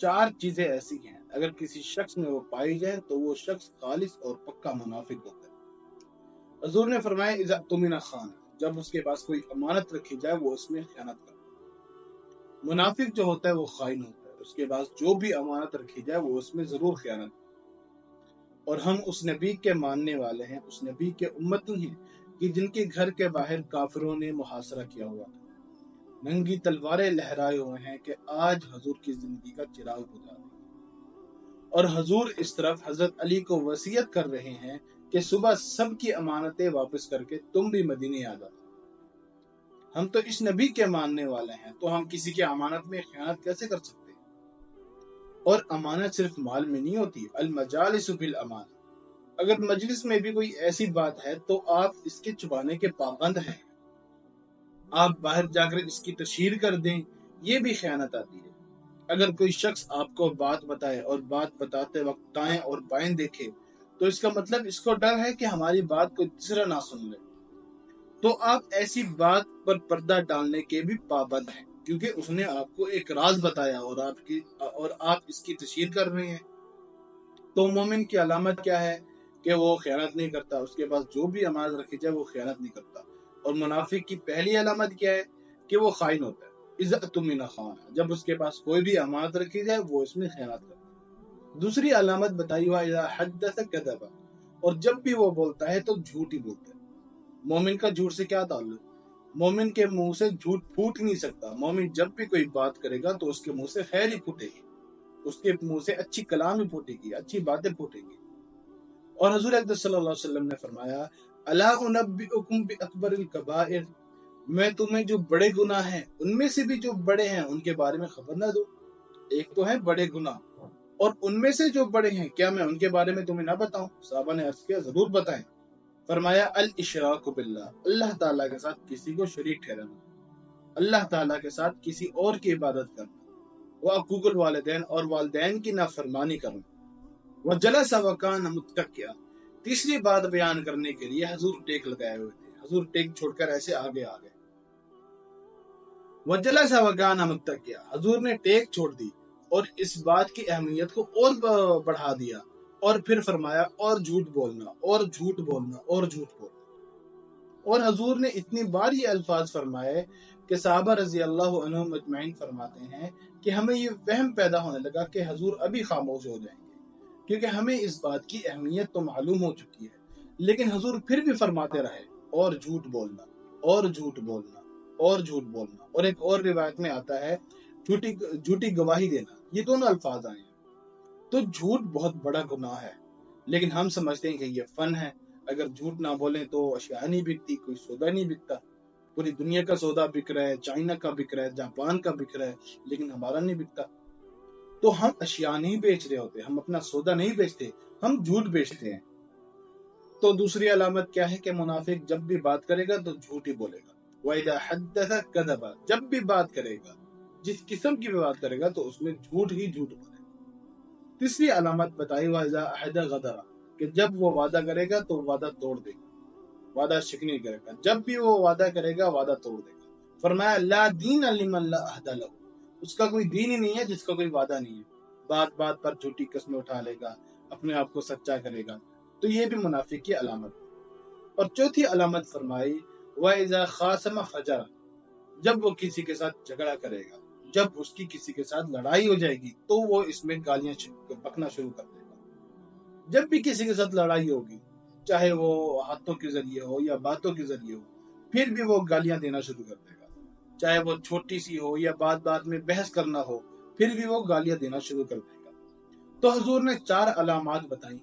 4 چیزیں ایسی ہیں اگر کسی شخص میں وہ پائی جائے تو وہ شخص خالص اور پکا منافق ہوتا ہے۔ حضور نے فرمایا اذا اؤتمن خان، جب اس کے پاس کوئی امانت رکھی جائے وہ اس میں خیانت کرتا ہے۔ منافق جو ہوتا ہے وہ خائن ہوتا ہے، اس کے پاس جو بھی امانت رکھی جائے وہ اس میں ضرور خیانت کرتا ہے۔ اور ہم اس نبی کے ماننے والے ہیں، اس نبی کے امتی ہیں کہ جن کے گھر کے باہر کافروں نے محاصرہ کیا ہوا تھا، ننگی تلواریں لہرائے ہوئے ہیں کہ آج حضور کی زندگی کا چراغ بجھا دیں۔ اور حضور اس طرف حضرت علی کو وصیت کر رہے ہیں کہ صبح سب کی امانتیں واپس کر کے تم بھی مدینے آ جاؤ۔ ہم تو اس نبی کے ماننے والے ہیں، تو ہم کسی کی امانت میں خیانت کیسے کر سکتے ہیں؟ اور امانت صرف مال میں نہیں ہوتی، المجالس بالامانہ، اگر مجلس میں بھی کوئی ایسی بات ہے تو آپ اس کے چھپانے کے پابند ہیں، آپ باہر جا کر اس کی تشہیر کر دیں، یہ بھی خیانت آتی ہے۔ اگر کوئی شخص آپ کو بات بتائے اور بات بتاتے وقت دائیں اور بائیں دیکھے تو اس کا مطلب اس کو ڈر ہے کہ ہماری بات کوئی دوسرا نہ سن لے، تو آپ ایسی بات پر پردہ ڈالنے کے بھی پابند ہیں، کیونکہ اس نے آپ کو ایک راز بتایا اور آپ اس کی تشہیر کر رہے ہیں۔ تو مومن کی علامت کیا ہے کہ وہ خیانت نہیں کرتا، اس کے پاس جو بھی امانت رکھی جائے وہ خیانت نہیں کرتا۔ اور منافق کی پہلی علامت کیا ہے کہ وہ خائن ہوتا ہے، اذا اؤتمن خان، جب اس کے پاس کوئی بھی امانت رکھی جائے وہ اس میں خیانت کرتا ہے۔ دوسری علامت بتائی ہوا اذا حدث کذب، اور جب بھی وہ بولتا ہے تو جھوٹ ہی بولتا ہے۔ مومن کا جھوٹ سے کیا تعلق؟ مومن کے منہ سے جھوٹ پھوٹ نہیں سکتا، مومن جب بھی کوئی بات کرے گا تو اس کے منہ سے خیر ہی پھوٹے گی، اس کے منہ سے اچھی کلام ہی پھوٹے گی، اچھی باتیں پھوٹے گی۔ اور حضور اکرم صلی اللہ علیہ وسلم نے فرمایا الا انبئکم باکبر الکبائر، میں تمہیں جو بڑے گناہ ہیں ان میں سے بھی جو بڑے ہیں ان کے بارے میں خبر نہ دوں؟ ایک تو ہے بڑے گناہ، اور ان میں سے جو بڑے ہیں کیا میں ان کے بارے میں تمہیں نہ بتاؤں؟ صحابہ نے عرض کیا ضرور بتائیں۔ فرمایا الاشراک باللہ، اللہ تعالیٰ کے ساتھ کسی کو شریک ٹھہرانا، اللہ تعالیٰ کے ساتھ کسی اور کی عبادت کرنا، وعقوق الوالدین، اور والدین کی نافرمانی کرنا، وجلس وکان متکئا، تیسری بات بیان کرنے کے لیے حضور ٹیک لگائے ہوئے تھے، حضور ٹیک چھوڑ کر ایسے آگے آ گئے۔ وجلس وکان متکئا، حضور نے ٹیک چھوڑ دی اور اس بات کی اہمیت کو اور بڑھا دیا، اور پھر فرمایا اور جھوٹ بولنا، اور جھوٹ بولنا، اور جھوٹ بولنا۔ اور حضور نے اتنی بار یہ الفاظ فرمائے کہ صحابہ رضی اللہ عنہم اجمعین فرماتے ہیں کہ ہمیں یہ وہم پیدا ہونے لگا کہ حضور ابھی خاموش ہو جائیں گے، کیونکہ ہمیں اس بات کی اہمیت تو معلوم ہو چکی ہے، لیکن حضور پھر بھی فرماتے رہے اور جھوٹ بولنا، اور جھوٹ بولنا، اور جھوٹ بولنا۔ اور ایک اور روایت میں آتا ہے جھوٹی گواہی دینا، یہ دونوں الفاظ آئے ہیں۔ تو جھوٹ بہت بڑا گناہ ہے، لیکن ہم سمجھتے ہیں کہ یہ فن ہے، اگر جھوٹ نہ بولیں تو اشیاء نہیں بکتی، کوئی سودا نہیں بکتا۔ پوری دنیا کا سودا بک رہا ہے، چائنا کا بک رہا ہے، جاپان کا بک رہا ہے، لیکن ہمارا نہیں بکتا۔ تو ہم اشیاء نہیں بیچ رہے ہوتے، ہم اپنا سودا نہیں بیچتے، ہم جھوٹ بیچتے ہیں۔ تو دوسری علامت کیا ہے کہ منافق جب بھی بات کرے گا تو جھوٹ ہی بولے گا، وَإِذَا حَدَّثَ كَذَبَ، جب بھی بات کرے گا، جس قسم کی بھی بات کرے گا تو اس میں جھوٹ ہی جھوٹ بولے گا۔ تیسری علامت بتائی وَإِذَا أَحَدَ غَدَرَ، کہ جب وہ وعدہ کرے گا تو وعدہ توڑ دے گا، وعدہ شکنی کرے گا، جب بھی وہ وعدہ کرے گا وعدہ توڑ دے گا۔ فرمایا لا دین لمن لا عہد لہ، اس کا کوئی دین ہی نہیں ہے جس کا کوئی وعدہ نہیں ہے، بات بات پر جھوٹی قسمیں اٹھا لے گا، اپنے آپ کو سچا کرے گا، تو یہ بھی منافق کی علامت۔ اور چوتھی علامت فرمائی وَإِذَا خَاصَمَ فَجَرَ، جب وہ کسی کے ساتھ جھگڑا کرے گا، جب اس کی کسی کے ساتھ لڑائی ہو جائے گی تو وہ اس میں گالیاں بکنا شروع کر دے گا۔ جب بھی کسی کے ساتھ لڑائی ہوگی، چاہے وہ ہاتھوں کے ذریعے ہو یا باتوں کے ذریعے ہو، پھر بھی وہ گالیاں دینا شروع کر دے گا، چاہے وہ چھوٹی سی ہو یا بات بات میں بحث کرنا ہو، پھر بھی وہ گالیاں دینا شروع کر دے گا۔ تو حضور نے 4 علامات بتائیں،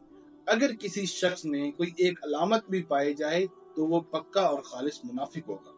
اگر کسی شخص میں کوئی ایک علامت بھی پائی جائے تو وہ پکا اور خالص منافق ہوگا۔